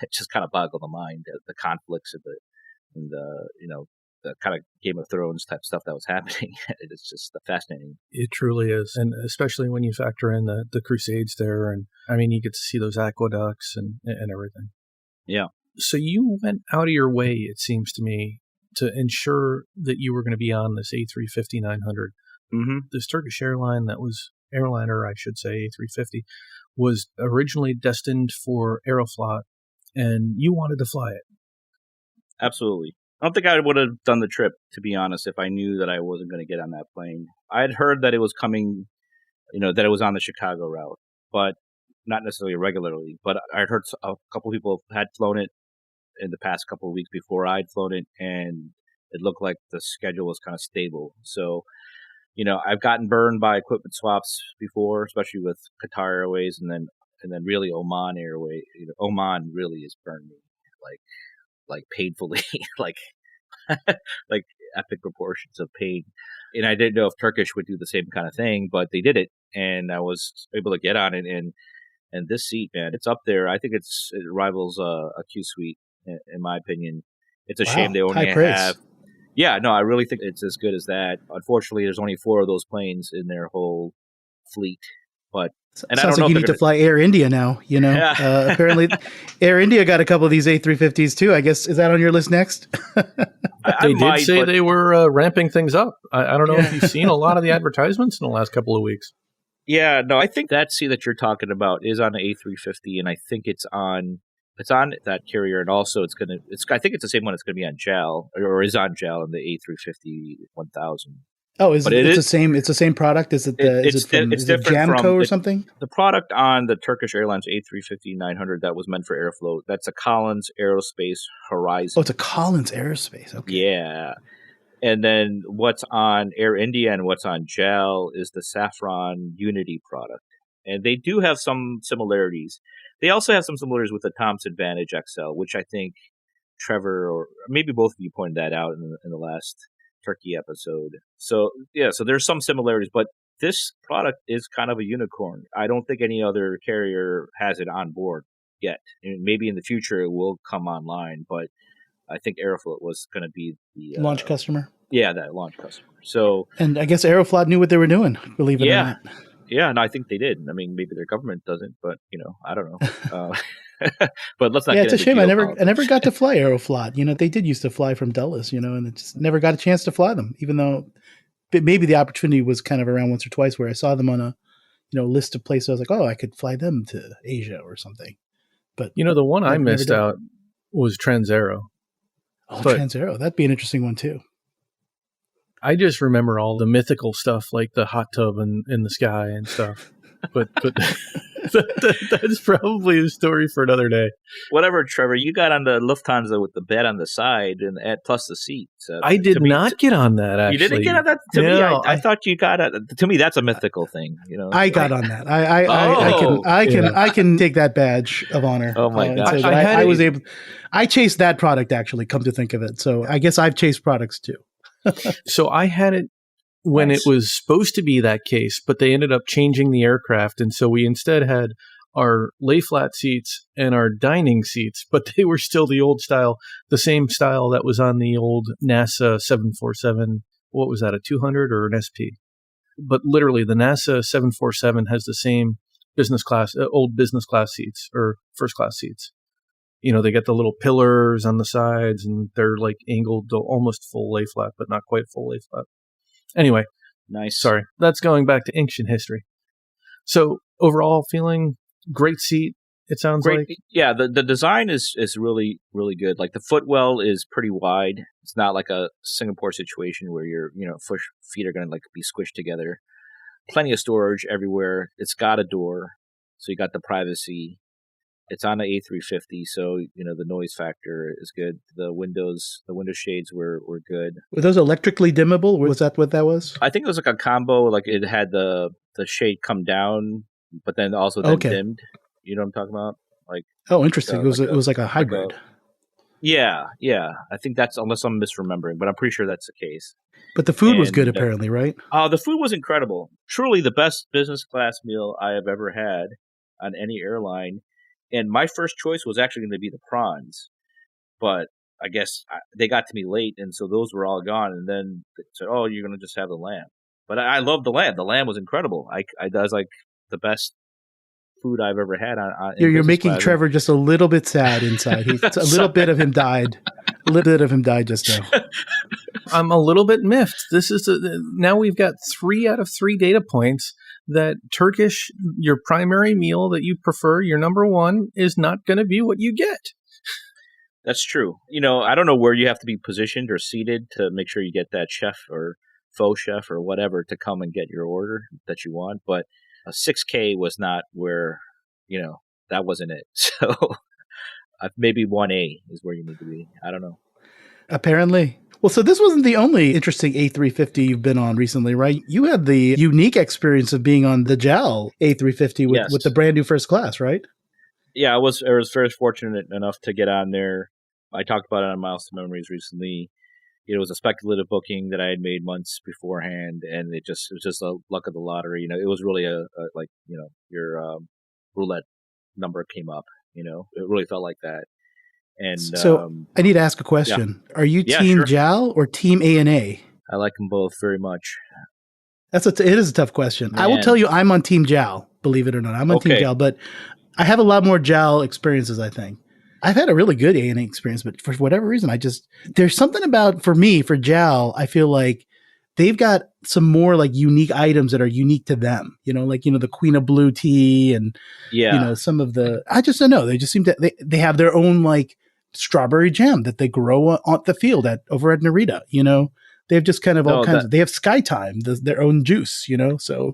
It just kind of boggled the mind, the conflicts and the kind of Game of Thrones type stuff that was happening. It's just fascinating.
It truly is. And especially when you factor in the Crusades there. And I mean, you get to see those aqueducts and everything.
Yeah.
So you went out of your way, it seems to me, to ensure that you were going to be on this A350-900.
Mm-hmm.
This Turkish airliner, I should say, A350, was originally destined for Aeroflot, and you wanted to fly it.
Absolutely. I don't think I would have done the trip, to be honest, if I knew that I wasn't going to get on that plane. I had heard that it was coming, that it was on the Chicago route, but not necessarily regularly. But I heard a couple people had flown it in the past couple of weeks before I'd flown it, and it looked like the schedule was kind of stable. So, I've gotten burned by equipment swaps before, especially with Qatar Airways, and then really Oman Airways. Oman really has burned me like painfully, like epic proportions of pain. And I didn't know if Turkish would do the same kind of thing, but they did it, and I was able to get on it. And this seat, man, it's up there. I think it rivals a Q Suite, in my opinion. It's a shame they only have. Yeah, no, I really think it's as good as that. Unfortunately, there's only 4 of those planes in their whole fleet. But
and I don't know like you need to fly Air India now.
Yeah.
Apparently, Air India got a couple of these A350s too. I guess, is that on your list next?
They did say they were ramping things up. I don't know if you've seen a lot of the advertisements in the last couple of weeks.
Yeah, no, I think that seat that you're talking about is on the A350, and I think it's on that carrier, and also I think it's the same one that's going to be on JAL, or is on JAL in the A350-1000.
Oh, it's the same product? Is it Jamco or something?
The product on the Turkish Airlines A350-900 that was meant for Aeroflot, that's a Collins Aerospace Horizon.
Oh, it's a Collins Aerospace. Okay.
Yeah. And then what's on Air India and what's on JAL is the Safran Unity product. And they do have some similarities. They also have some similarities with the Thomson Vantage XL, which I think Trevor, or maybe both of you, pointed that out in the last Turkey episode. So there's some similarities, but this product is kind of a unicorn. I don't think any other carrier has it on board yet. And maybe in the future it will come online, but I think Aeroflot was going to be the
launch customer.
Yeah, that launch customer. So,
and I guess Aeroflot knew what they were doing, believe it or not.
Yeah, and I think they did. I mean, maybe their government doesn't, but I don't know. But let's not.
Yeah, it's a shame. I never got to fly Aeroflot. They did used to fly from Dulles, and it just never got a chance to fly them. Even though maybe the opportunity was kind of around once or twice where I saw them on a list of places. I was like, oh, I could fly them to Asia or something. But
the one I missed out was Transaero.
Oh, Transaero, that'd be an interesting one too.
I just remember all the mythical stuff like the hot tub in the sky and stuff. But that's probably a story for another day.
Whatever, Trevor. You got on the Lufthansa with the bed on the side and plus the seat. So
I did not get on that, actually.
You didn't get on that? To me, I thought you got it. To me, that's a mythical thing.
I got on that. I can take that badge of honor.
Oh, my gosh.
I was able. I chased that product, actually, come to think of it. So I guess I've chased products, too.
So I had it when it was supposed to be that case, but they ended up changing the aircraft. And so we instead had our lay flat seats and our dining seats, but they were still the old style, the same style that was on the old NASA 747. What was that, a 200 or an SP? But literally the NASA 747 has the same business class, old business class seats or first class seats. They get the little pillars on the sides and they're like angled to almost full lay flat, but not quite full lay flat. Anyway,
nice.
Sorry, that's going back to ancient history. So overall, feeling great seat. It sounds great. Like
yeah. The design is really really good. Like the footwell is pretty wide. It's not like a Singapore situation where your feet are going to be squished together. Plenty of storage everywhere. It's got a door, so you got the privacy. It's on the A350, so the noise factor is good. The window shades were good.
Were those electrically dimmable? Was that what that was?
I think it was like a combo. Like it had the shade come down, but then also dimmed. You know what I'm talking about? Like
interesting. It was like a hybrid.
Yeah. I think that's, unless I'm misremembering, but I'm pretty sure that's the case.
But the food was good, apparently, right?
The food was incredible. Truly the best business class meal I have ever had on any airline. And my first choice was actually going to be the prawns, but I guess they got to me late, and so those were all gone. And then they said, "Oh, you're going to just have the lamb." But I loved the lamb. The lamb was incredible. That was like the best food I've ever had.
You're making Trevor just a little bit sad inside. A little bit of him died. A little bit of him died just now.
I'm a little bit miffed. This is now we've got 3 out of 3 data points that Turkish, your primary meal that you prefer, your number one, is not going to be what you get.
That's true. I don't know where you have to be positioned or seated to make sure you get that chef or faux chef or whatever to come and get your order that you want. But a 6K was not where, that wasn't it. So maybe 1A is where you need to be. I don't know.
Apparently. Well, so this wasn't the only interesting A350 you've been on recently, right? You had the unique experience of being on the JAL A350 with the brand new first class, right?
Yeah, I was very fortunate enough to get on there. I talked about it on Miles to Memories recently. It was a speculative booking that I had made months beforehand, and it was just a luck of the lottery. It was really your roulette number came up. It really felt like that. And
so I need to ask a question. Yeah. Are you team JAL or team ANA?
I like them both very much.
It is a tough question. Man. I will tell you I'm on team JAL, believe it or not. I'm on team JAL, but I have a lot more JAL experiences, I think. I've had a really good ANA experience, but for whatever reason, there's something about, for JAL, I feel like they've got some more like unique items that are unique to them, the Queen of Blue tea and, some of the, I just don't know. They just seem to, they have their own like strawberry jam that they grow on the field over at Narita, they have just kind of all kinds of, they have Sky Time, their own juice, so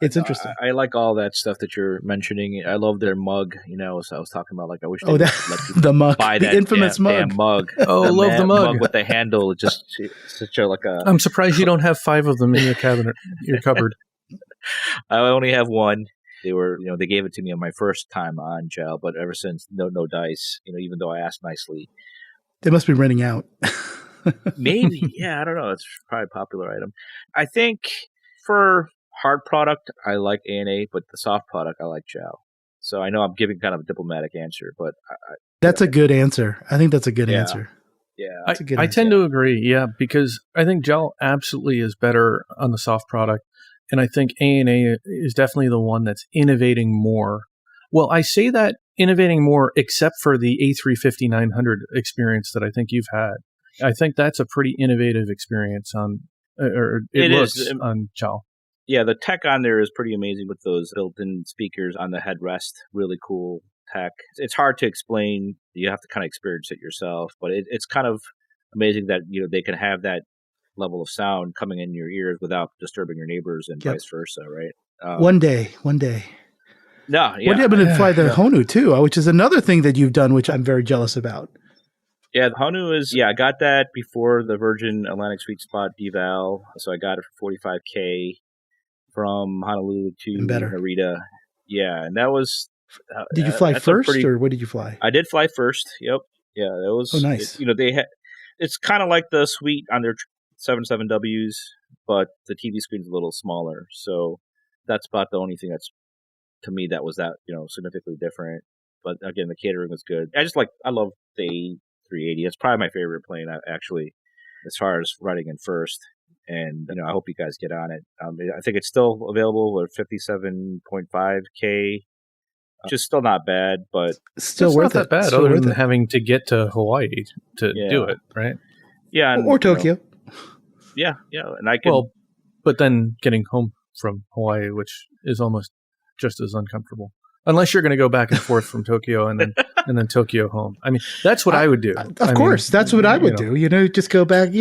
it's interesting.
I like all that stuff that you're mentioning. I love their mug, so I was talking about I wish they would let you
the mug,
buy
the
that
infamous
damn mug.
Oh, I love the mug
with the handle. It's just such a
I'm surprised you don't have 5 of them in your cabinet, your cupboard.
I only have one. They were, they gave it to me on my first time on JAL, but ever since, no dice. Even though I asked nicely,
they must be renting out.
Maybe, yeah, I don't know. It's probably a popular item. I think for hard product, I like ANA, but the soft product, I like JAL. So I know I'm giving kind of a diplomatic answer, but
that's a good answer. I think that's a good answer.
Yeah,
I tend to agree. Yeah, because I think JAL absolutely is better on the soft product, and I think ANA is definitely the one that's innovating more. Well, I say that innovating more, except for the A350-900 experience that I think you've had. I think that's a pretty innovative experience on JAL.
Yeah, the tech on there is pretty amazing with those built-in speakers on the headrest. Really cool tech. It's hard to explain. You have to kind of experience it yourself, but it's kind of amazing that they can have that level of sound coming in your ears without disturbing your neighbors and vice versa, right?
One day.
No, yeah.
One day I'm going to fly the Honu too, which is another thing that you've done, which I'm very jealous about.
Yeah, the Honu is, I got that before the Virgin Atlantic Sweet Spot deval. So I got it for $45K from Honolulu to Narita. Yeah, and that was...
did you fly first or what did you fly?
I did fly first, yep. Yeah, that was...
Oh, nice.
It's kind of like the suite on their 77Ws, but the TV screen's a little smaller. So that's about the only thing that's, to me, that was significantly different. But again, the catering was good. I love the A380. It's probably my favorite plane, actually, as far as riding in first. And, I hope you guys get on it. I think it's still available at $57.5K, which is still not bad, but
still worth
not that bad, other than having to get to Hawaii to do it, right?
Yeah. And,
or Tokyo.
Yeah. And I can...
Well, but then getting home from Hawaii, which is almost just as uncomfortable. Unless you're going to go back and forth from Tokyo and then Tokyo home. I mean, that's what I would do.
Of course, that's what I would do. Just go back,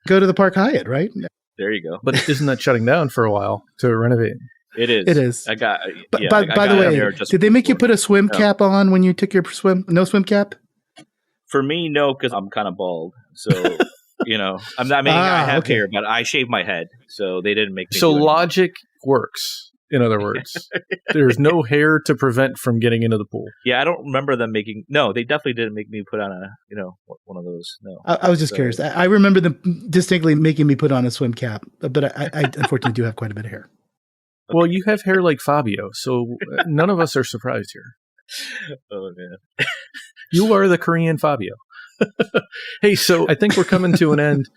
go to the Park Hyatt, right?
There you go.
But isn't that shutting down for a while to renovate?
It is.
It is.
I got.
By the way, did they make you put a swim cap on when you took your swim? No swim cap?
For me, no, because I'm kind of bald. So, I'm not. I have hair, but I shave my head, so they didn't make me.
So logic works. In other words, there's no hair to prevent from getting into the pool.
Yeah, I don't remember them making. No, they definitely didn't make me put on one of those. No,
I was just curious. I remember them distinctly making me put on a swim cap, but I unfortunately do have quite a bit of hair.
Okay. Well, you have hair like Fabio, so none of us are surprised here.
Oh man,
you are the Korean Fabio. Hey, so I think we're coming to an end.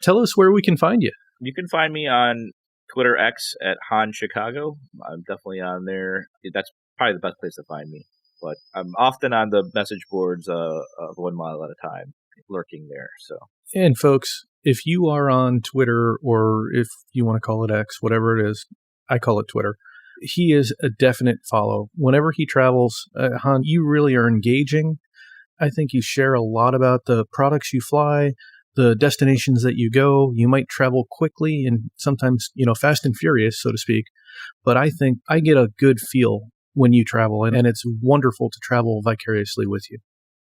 Tell us where we can find you.
You can find me on Twitter X at Han Chicago. I'm definitely on there. That's probably the best place to find me. But I'm often on the message boards of 1 mile at a time, lurking there. So,
and folks, If you are on Twitter, or if you want to call it X, whatever it is, I call it Twitter, he is a definite follow. Whenever he travels, Han, you really are engaging. I think you share a lot about the products you fly, the destinations that you go. You might travel quickly and sometimes, fast and furious, so to speak. But I think I get a good feel when you travel, and it's wonderful to travel vicariously with you.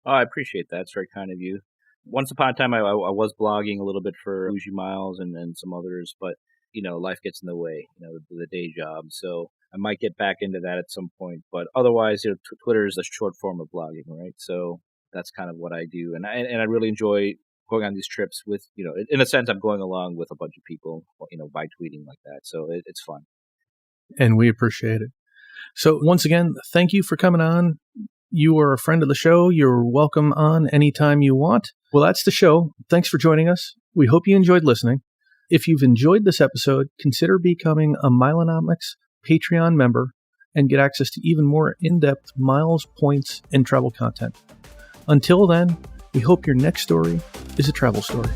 Oh, I appreciate that. It's very kind of you. Once upon a time, I was blogging a little bit for Bougie Miles and some others, but, life gets in the way, the day job. So I might get back into that at some point. But otherwise, Twitter is a short form of blogging, right? So that's kind of what I do. And I really enjoy going on these trips with, in a sense, I'm going along with a bunch of people, by tweeting like that. So it's fun.
And we appreciate it. So once again, thank you for coming on. You are a friend of the show. You're welcome on anytime you want. Well, that's the show. Thanks for joining us. We hope you enjoyed listening. If you've enjoyed this episode, consider becoming a Milenomics Patreon member and get access to even more in-depth miles, points, and travel content. Until then, we hope your next story is a travel story.